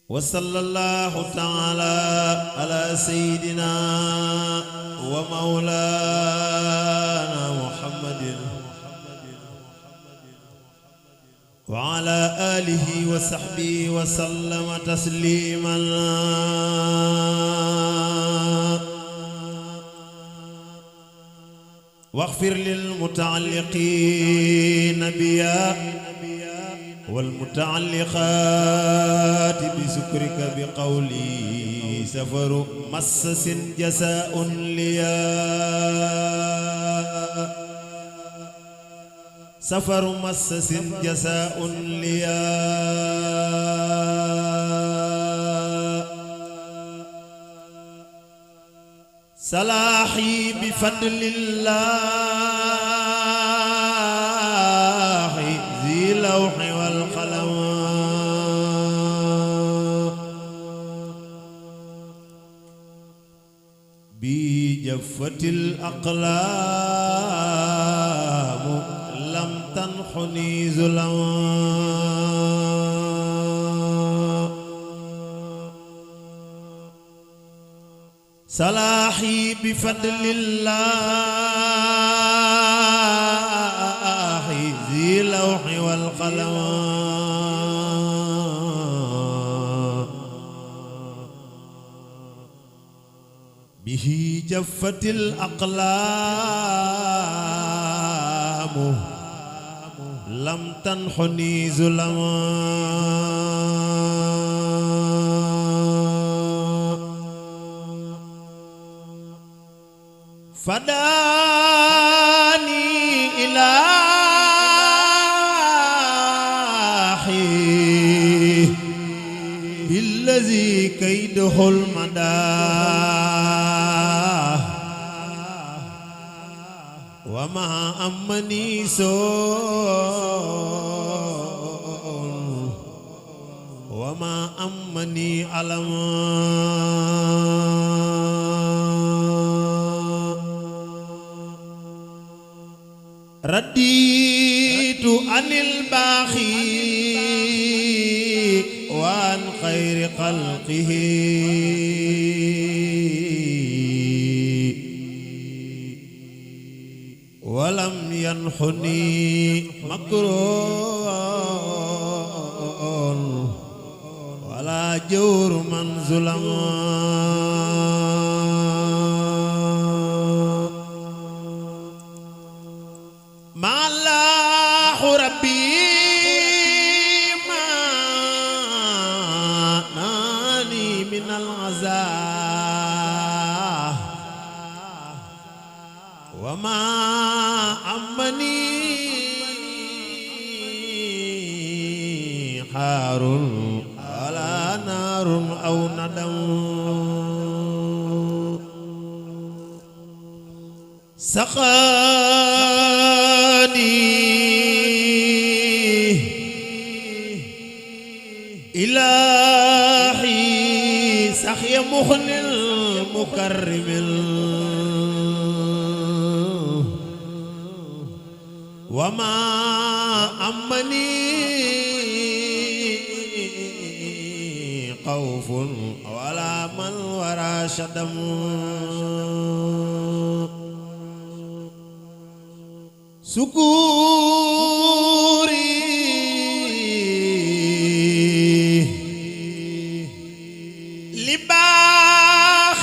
وصلى الله تعالى على سيدنا ومولانا محمد وعلى آله وصحبه وسلم تسليما واغفر للمتعلقين بيا والمتعلقات بذكرك بقولي سفر مسس جزاء ليا سفر مسس جزاء ليا صلاحي بفضل الله ذي لوح والقلم بجفة الأقلام لم تنحني ظلما صلاحي بفضل الله ذي لوح والقلم به جفت الأقلام لم تنحني ظلما فداني إلهي بالذي كيده المدى وما أمني سوء وما أمني ألم رديت عن الباخي وعن خير خلقه ولم ينحني مكروه ولا جور من ظلم مع الله ربي ما ناني من العذاب وما أمني حار ولا نار أو ندم سقاني إلهي سخي مخن المكرم وما أمني خوف ولا من وراء شدم سكوري لباخ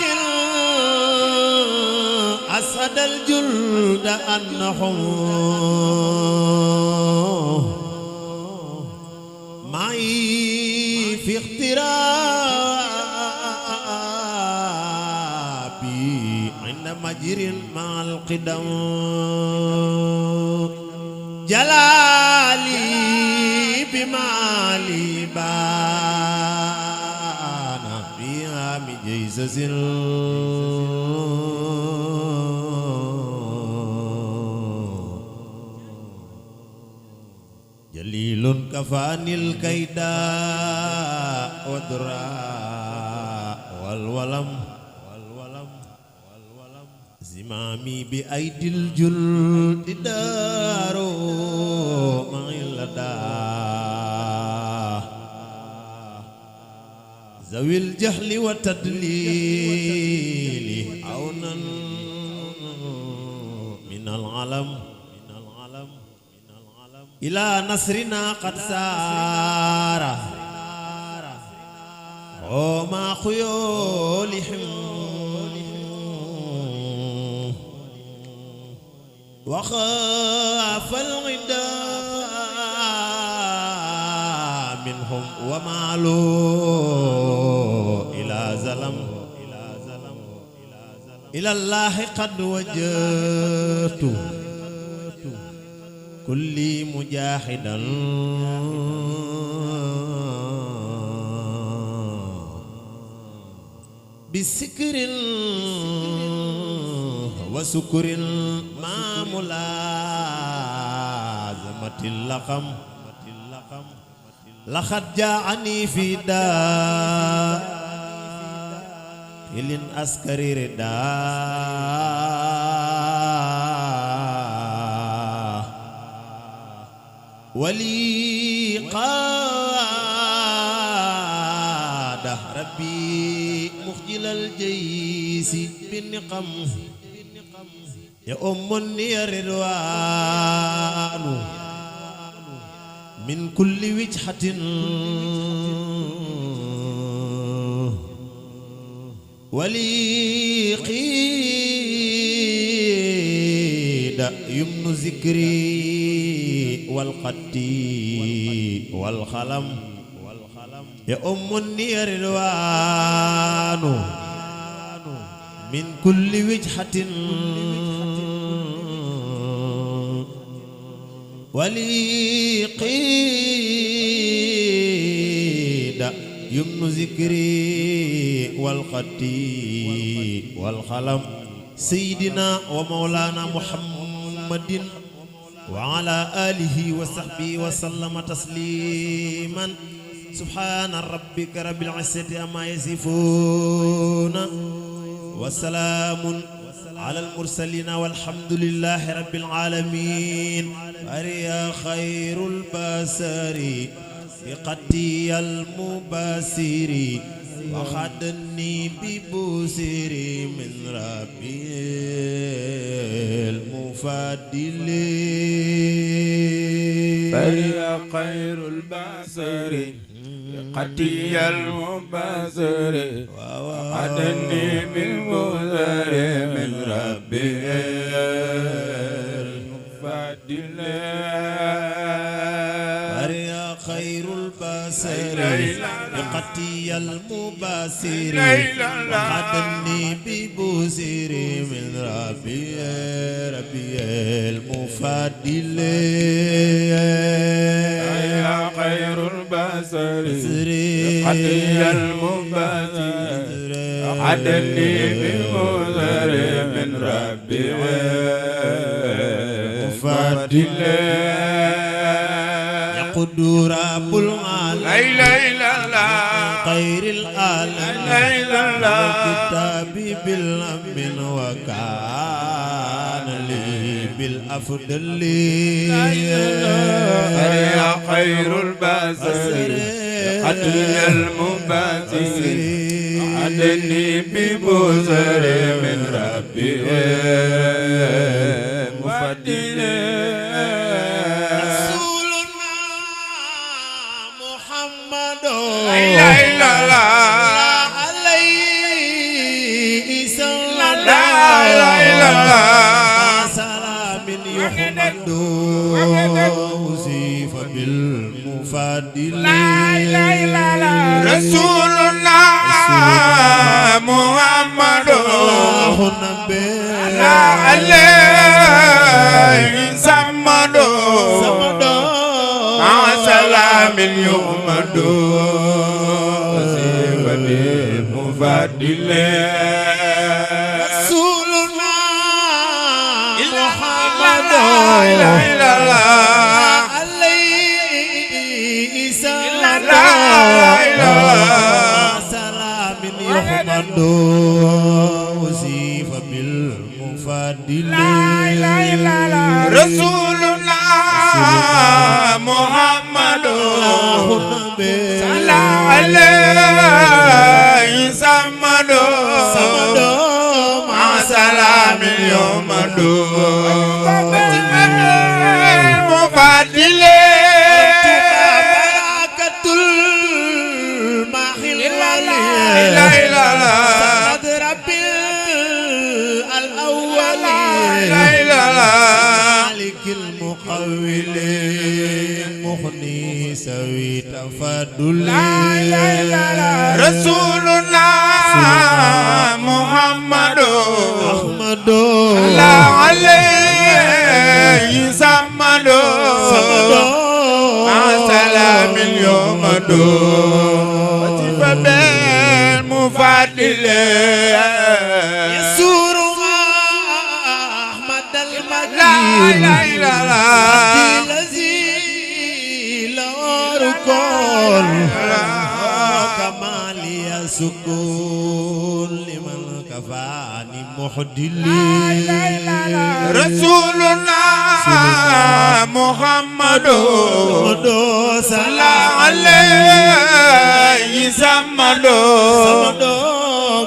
أسد الجلد أنهم معي في اغترابي عند مجر مع القدم جلالي بمالي بانا فيها مجيزز جليل كفاني الكيداء والدراء والولم زمامي بأيدي الجلد دارو معي لدى ذوي الجهل والتدليل عونا من العلم إلى نصرنا قد سار وما خيولهم وخاف الغداء منهم ومالوا إلى زلم إلى الله قد وجدت كلي مجاهدا بسكر وسكر ما ملازمة اللقم لقد جاءني في داء إلين أسكري رداء ولي قاد ربي مخجل الجيس بالنقم يا أمني رضوان من كل وجهة ولي قيد يمن ذكري والقدي والخلم يا أمني رضوان من كل وجهة ولي قيد يمن ذكري والقدي والخلم سيدنا ومولانا محمد وعلى آله وصحبه وسلم تسليما سبحان ربك رب العزة عما يصفون وسلام على المرسلين والحمد لله رب العالمين أريا خير البصر بقتي المبصر وخدني ببصري من ربي المفضل أريا خير البصر قتي المبصر وخدني بالبصر من ربي المفضل أريا خير البصر بقتي المبصر وخدني ببصر من ربي المفضل أريا خير البصر قتي المبصر وخدني بالبصر من ربي المفضل يقول رب العالمين لا إله إلا الله خير العالمين لا إله إلا الله كتابي بالأمن وكان لي بالأفضل يا خير البصر قتل المبصر عدني ببصر من ربي مفضل رسولنا محمد لا إله إلا الله عليه صلى لا إله إلا الله سلام يحمد وصف بالمفضل لا إله إلا الله رسولنا محمد لا عليه سمد مع سلام يحمد وصف بالمفضل رسولنا محمد لا إله إلا الله عليه سلام لا إله سلام يحمد وصف بالمفضل لا إله إلا الله رسولنا محمد صلى عليه المفضل بركة الماحل لا إله إلا الله سند ربي الأول لا إله إلا الله مالك المقول مغني سوي تفضل لا إله إلا الله رسولنا محمد أحمد لا عليه سمد مع سلام اليوم وصف بالمفضل يسور أحمد المجيد لا إله إلا الله الذي لا ركون كمال يسكون لمن كفاني محدلي رسولنا محمد صلى عليه سمد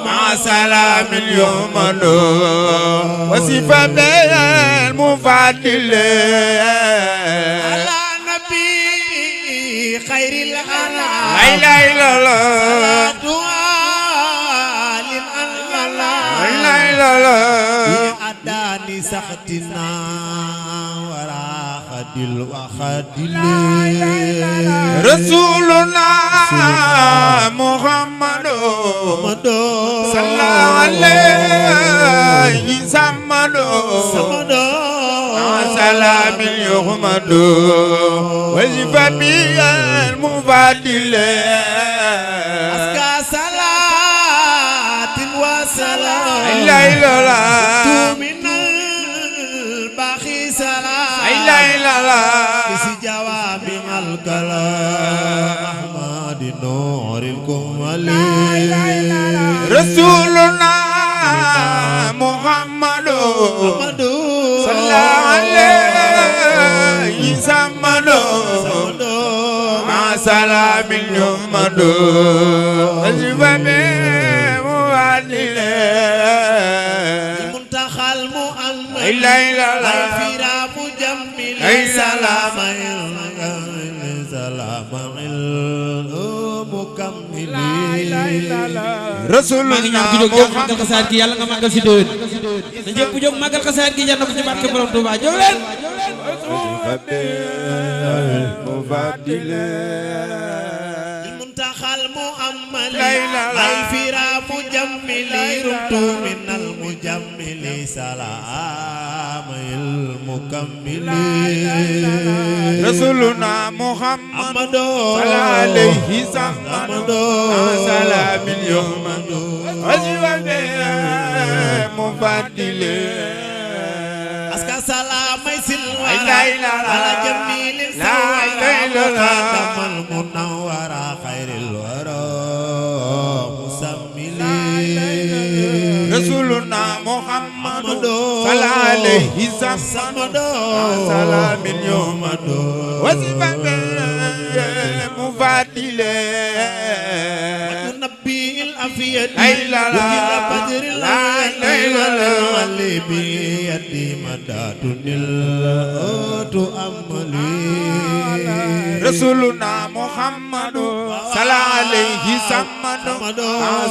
مع سلام اليوم وصف بالمفضل على نبي خير الأنام لا إله إلا الله دعاء للأنام لا إله إلا الله أداني سختنا وراء خدل وخدل رسولنا محمد صلى عليه سمد سلام يحمد وجب به المفضل أسكى صلاة وسلام لا إله إلا الله من الباقي سلام لا إله إلا الله بسي جواب الكلام أحمد نور الكمال رسولنا محمد صلى عليه سمد مع سلام يحمد وجب بمفضل المنتخى المؤمن لا إله إلا الله الفرا مجمل سلام سلام مكمل رسول maa ngi ñaan ku jóg jàng màggal xasaayid gi yàlla nga màggal si déwén na ñëpp jóg màggal xasaayid gi jar na ko ci barke borom Touba jóg leen المنتخى المؤمل لا إله إلا الله. الفرا مجمل رمت من المجمل سلام المكمل رسولنا محمد محمد صلى عليه سمد سلام اليوم وجب مفضل أسكى سلام لا سلوى إله إلا الله. على جميل لا إله إلا الله. مقدم المنور خير الورى مسمل رسولنا محمد صلى عليه سمد سلام اليوم وجب مفضل نبي الأفيد لا إله إلا الله. وجل بدر لا إله إلا الله. اللي بيدي مدات تؤملي رسولنا محمد صلى عليه سمد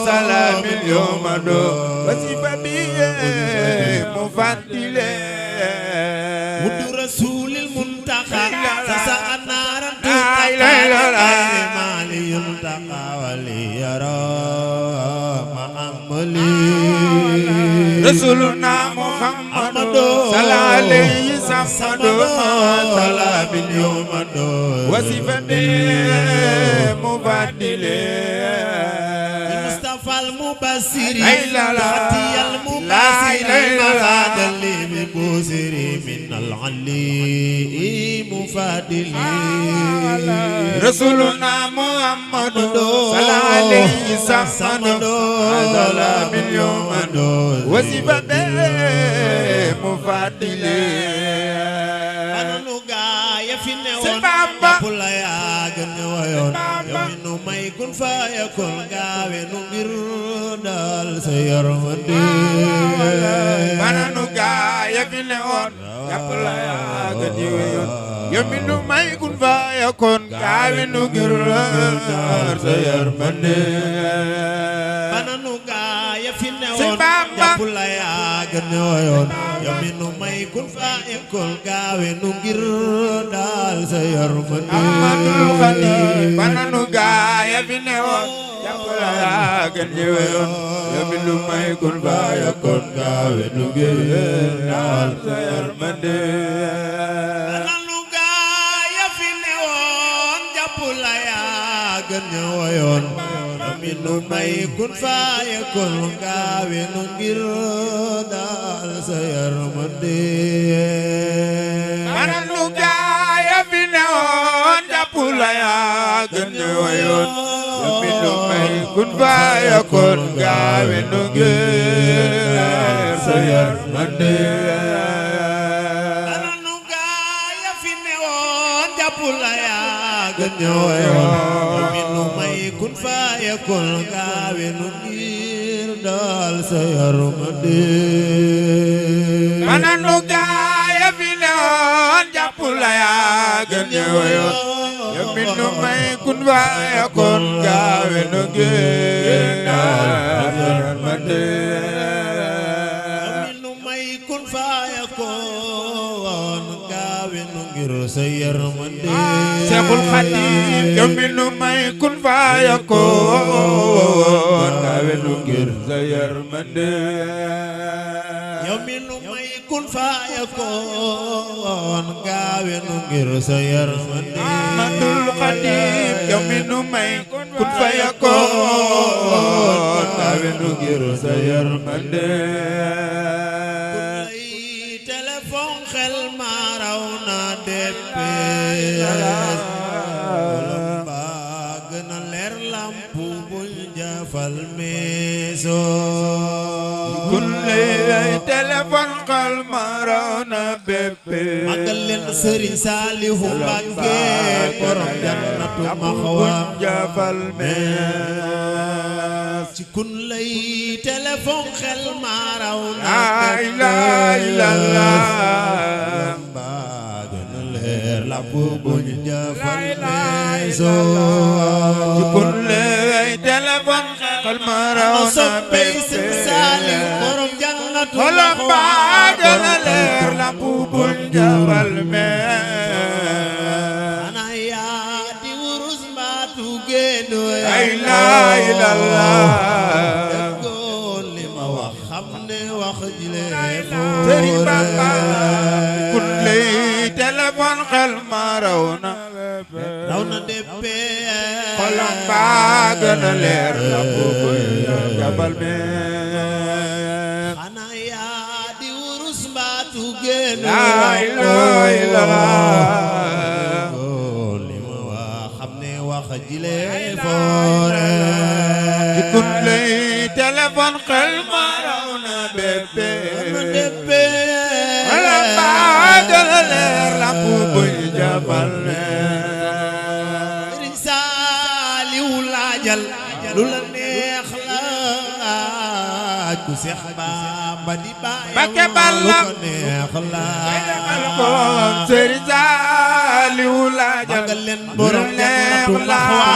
سلام اليوم وصف به مفضل ود رسول المنتقى سساء نارا لا إله إلا الله. ما ليلتقى وليرى مأملي رسولنا محمد صلى عليه سمد سلام اليوم وصف به مفضل المصطفى المبصر لا إله إلا الله. تحتي لا المبصر إله إلا الله. مخاد اللي ببصر من العلي مفادل رسولنا محمد صلى عليه سمد سلام اليوم وصف به مفضل ananu gaaya fi newoon Sëñ Bamba. ñëpp la yaa gën ñu wayoon yow mi nu may kun fa yakul gaawe nu ngir daal sa yërmande bananu gaay ya fi newoon jàpp la yaa gën ji weyoon yow mi nu may kun fa yakkoon gaawe nu ngir sa yërmande bananu gaa ya fi newoon jàpp la yaa gën ji weyoon yow mi nu may kun fa yakkoon gaawe nu ngir daal sa yërmande Ahmadul Xadim bananu gaa ya fi newoon jàpp la yaa gën ji weyoon yow mi nu may kun fa yakkoon gaawe nu ngir daal sa yërmande bananu gaa ya fi newoon jàpp la yaa gën ji weyoon yow mi nu may kun fa yakkoon gaawe nu ngir daal sa yërmande bananu gaa ya fi newoon jàpp la yaa gën ji weyoon yow mi nu may kun fa yakkoon gaawe nu ngir sa yërmande bananu gaa ya fi newoon jàpp la yaa gën ji weyoon yow mi nu may kun fa yakkoon gaawe nu ngir daal sa yërmande bananu gaa ya fi newoon jàpp la yaa gën ji weyoon yow mi nu may kun fa yakkoon gaawe nu ngir daal sa yërmande yow mi nu may kun fa yakkoon gaawe nu ngir sa yërmande Seexul Xadiim yow mi nu may kun fa yakkoon gaawe nu ngir sa yërmande yow mi nu may kun fa yakkoon gaawe nu ngir sa yërmande Ahmadul Xadim yow mi nu may kun fa yakkoon gaawe nu ngir sa yërmande lay téléphone xel ma raw na DPS mbaa gën a leer lamp buñ jafal meeso kun lay téléphone xel ma raw na béppé magal leen Sëriñ Saalihu Mbàkke borom jannatu maxwa jafal mees ci kun lay téléphone xel ma raw na la ilaha illallah mbaa gën a leer lamp buñ jafal meeso ci kun lay téléphone xel ma raw na soppey Sëriñ Saalihu borom jannatu xolam baa gën a leer lamp buñ jafal mees ana yaa di wurus mbaatu génno la ilaha illallah déggoon li ma wax xam ne wax jile Sëriñ Bamba kun lay téléphone xel ma raw na DPS xolam baa gën a leer lamp buñ jafal mees xanaa yaa di wurus mbaatu génno la ilaha illallah déggoon li ma wax xam ne wax jile foore kun lay téléphone xel ma raw na béppé xolam baa gën a leer lamp buñ jafal Sëriñ Saaliw laajal lu la neex laaj ku Seex Bamba di baayam Mbakke Balla lu ko neex laaj ko Sëriñ Saaliw laajal magal leen borom jannatu neex maxwa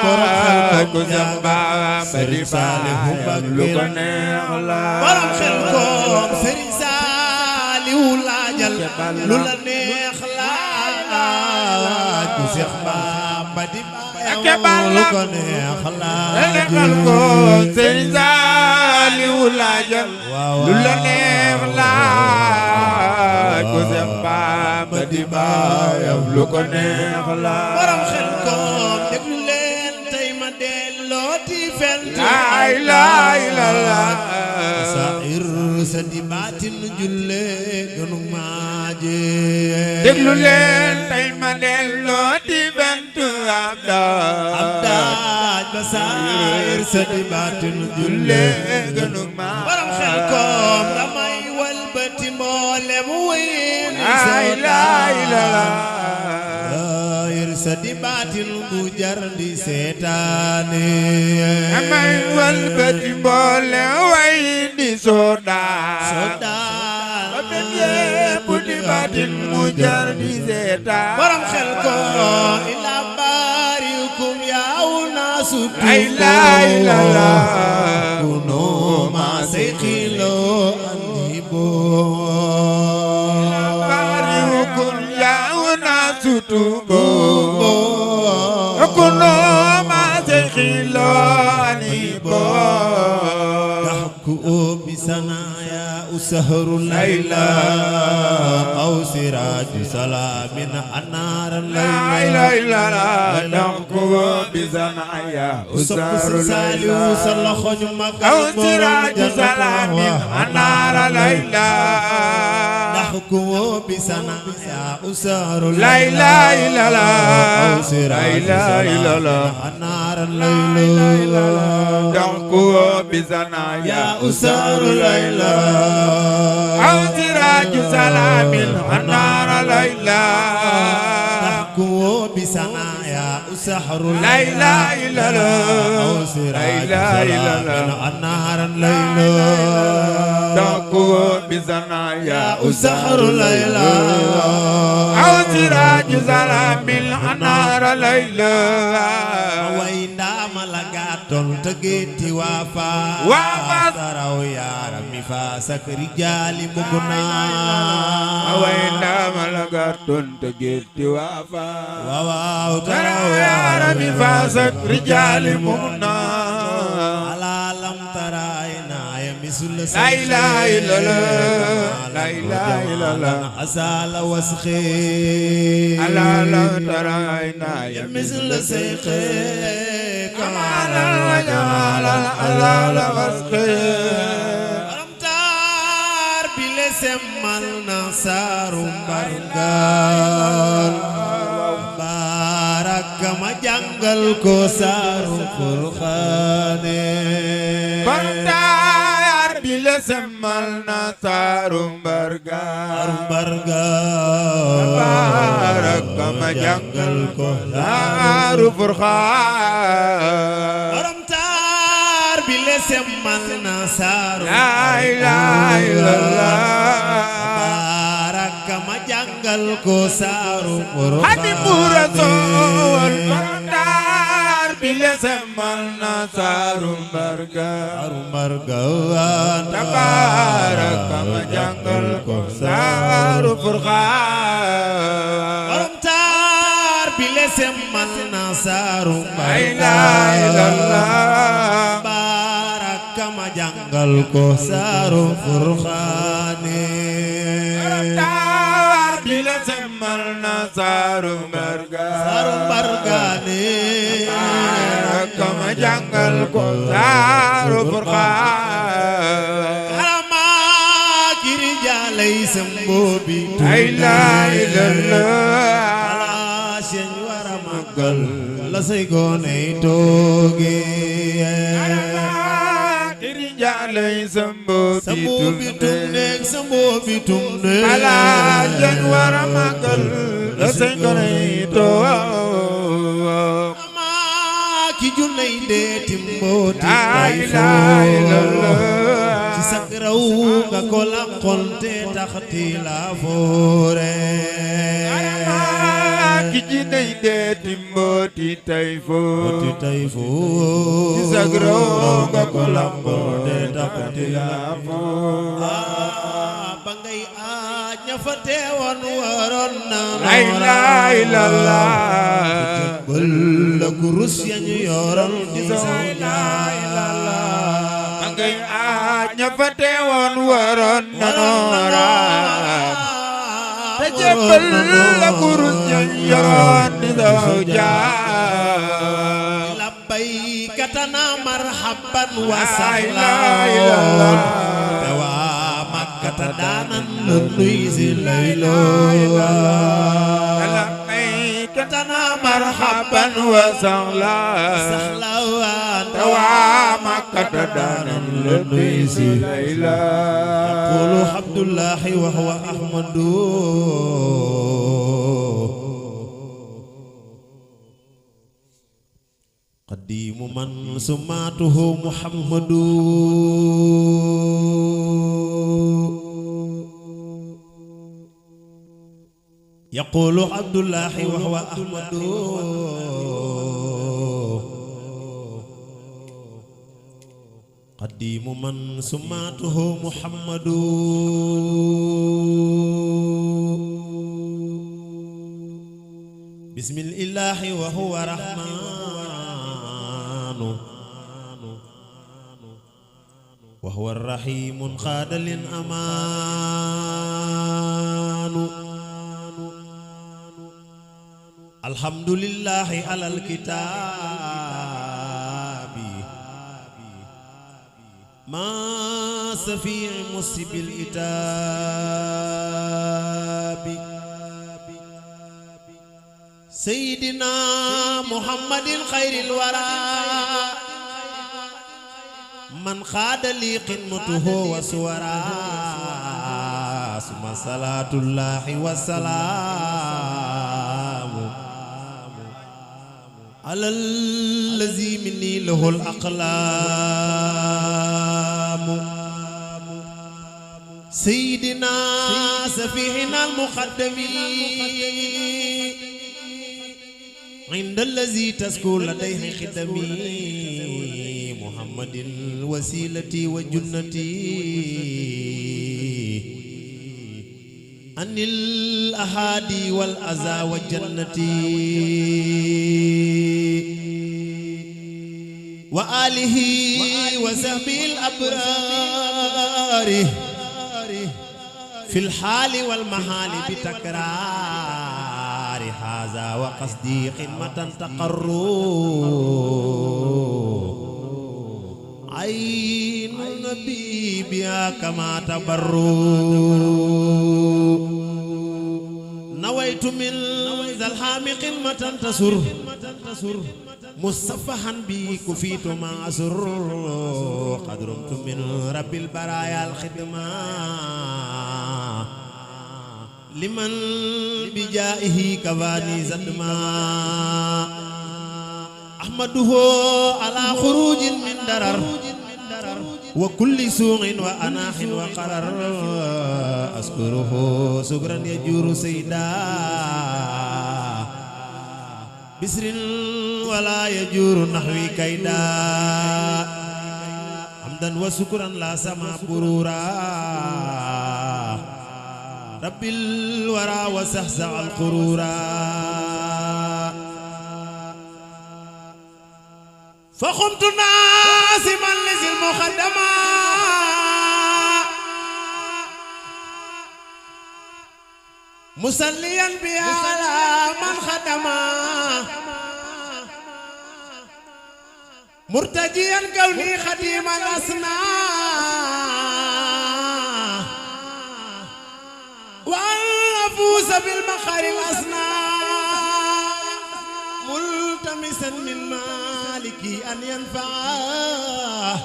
borom xel laaj ko ku Seex Bamba di baayam lu ko neex laaj borom xel ko Sëriñ Saaliw laajal lu la neex laaj ku Seex Bamba di baayam lu ko neex laaj ko Sëriñ Saaliw laajal lu la neex laaj ku Seex Bamba di baayam lu ko neex laaj borom xel koom déglu leen tey ma dellooti fent la ilaha illallah sair sa di baatin julle gënu maaje déglu leen tey ma dellooti fent abdaaj ba sair sa di baatin julle gënu maaje borom xel koom damay walbati mboolem wéyin la ilaha illallah sair sa di baatin bu jar di seetaane amay walbati mboolem way di soodaan soodaan jar di seetaan borom xel ko ila barikum yaw nasu ay lay la la kuno ma seyxilo andibo barikum yaw nasu tubo kuno ma seyxilo andibo دحكوا بسنايا سهر الليلة أو سراج سلام أنار الليلة لا إله إلا دحكوا بسنايا سهر الليلة أو سراج سلام أنار الليلة دحكوا بسنايا سهر الليلة أو سراج سلام أنار الليلة دحكوا بسنايا سهر الليلة أو سراج سلام النار ليلى تحكوا بسنايا سحر لا إله إلا الله أو سراج سلام النار ليلى تحكوا بسنايا سحر الليلة أو سراج سلام النار ليلى وإن ملقاتل تجيتي وافا تراو يا رمي فاسك رجال مغنى وإن ملقاتل تجيتي وافا واو تراو يا رمي فاسك رجال مغنى على لم تراينا يا مثل لا إله إلا الله لا إله إلا الله أزال وسخي ألا لم تراينا يا مثل سيخي كمال وجمال أزال وسخي رمتار بلسمال نصار برغان بارك ما جنگل کو سارو فرخانه رمتار بلسمال نصار برغان بارك ما جنگل کو سارو فرخان رمتار بلسمال نصار لا إله إلا الله بارك ما جنگل کو سارو فرخانه خادم رسول رمتار بلسمال نصار برغان تبارك ما جنگل کو سارو فرخان رمتار بلسمال نصار لا إله إلا الله بارك ما جنگل کو سارو فرخانه رمتار بلسمال نصار برغان كما جنگل کو سارو فرخان حرما كيري جالي سمبوبي لا إله إلا الله على سين ورا مغل لا سيغوني توغي كيري جالي سمبوبي تمنك سمبوبي تمنك على سين ورا مغل لا سيغوني توغي ki junay de timboti لا إله إلا الله ci sagraw nga ko laqol te taxti la fore ki jinay de timboti tayfo ci sagraw nga ko laqol te taxti la fore ba ngay aaj ña fa teewoon waroon na لا إله إلا الله bal la kurus ya ñu yoroon di لا إله إلا الله ngay aaj ña fa teewoon waroon nanoora te jébbal la kurus ya yoroon di saw jaar labbayka tana marhaban wa لا sahlan إله إلا الله te waa Makkata daanan la nuy si laylo tana marhaban wa sahlan sahlawaan waa Makkata daanan la nuy si layla yaqulu Abdullahi wa huwa Ahmadu qadimu man sumatuhu Muhammadu يقول عبد الله وهو أحمد قديم من سماته محمد بسم الله وهو رحمن وهو الرحيم خاد للأمان الحمد لله على الكتاب ما سفيع مصيب الإتاب سيدنا محمد خير الورى من خاد لي قمته وسورا ثم صلاة الله والسلام على الذي مني له الأقلام سيدنا سفيهنا المقدم عند الذي تسكو لديه خدمي محمد الوسيلة وجنتي عن الأحادي والأذى وجنتي وآله وصحبه الأبرار في الحال والمحال بتكرار هذا وقصدي خدمة تقروا عين النبي بها كما تبروا نويت من ذا الحام قمة تسر مصفحا بي كفيت ما أسر قد رمت من رب البرايا الخدمة لمن بجائه كفاني زدما أحمده على خروج من درر وكل سوء وأناح وقرر أذكره سكرا يجور سيدا بسر ولا يجور نحوي كيدا حمدا وسكرا لا سما برورا رب الورى وسهزع القرورا فقمت ناسما لذي المخدمة مسليا بها على من خدما مرتجيا كوني خديم الأسنى وأن أفوز بالمخار الأسنى ملتمسا من مالكي أن ينفعه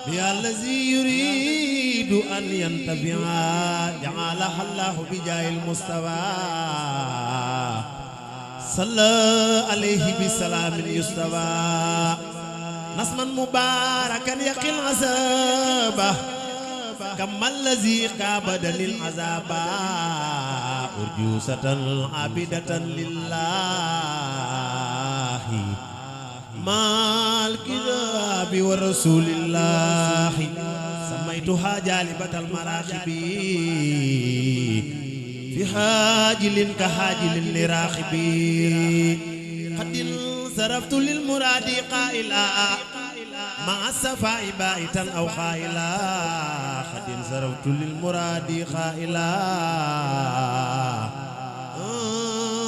يا الذي يريد أن ينتفع جعلها الله بجاه المصطفى صلى عليه بسلام يستوى نسما مباركا يقي العذاب كما الذي قابد للعذاب أرجوسة عابدة لله مع الكتاب ورسول الله سميتها جالبة المراخب في حاجل كحاجل لراخب قد انصرفت للمراد قائلا مع الصفاء بائتا أو خائلا قد انصرفت للمراد قائلا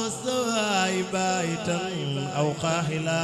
الصفاء بائتا أو قاهلا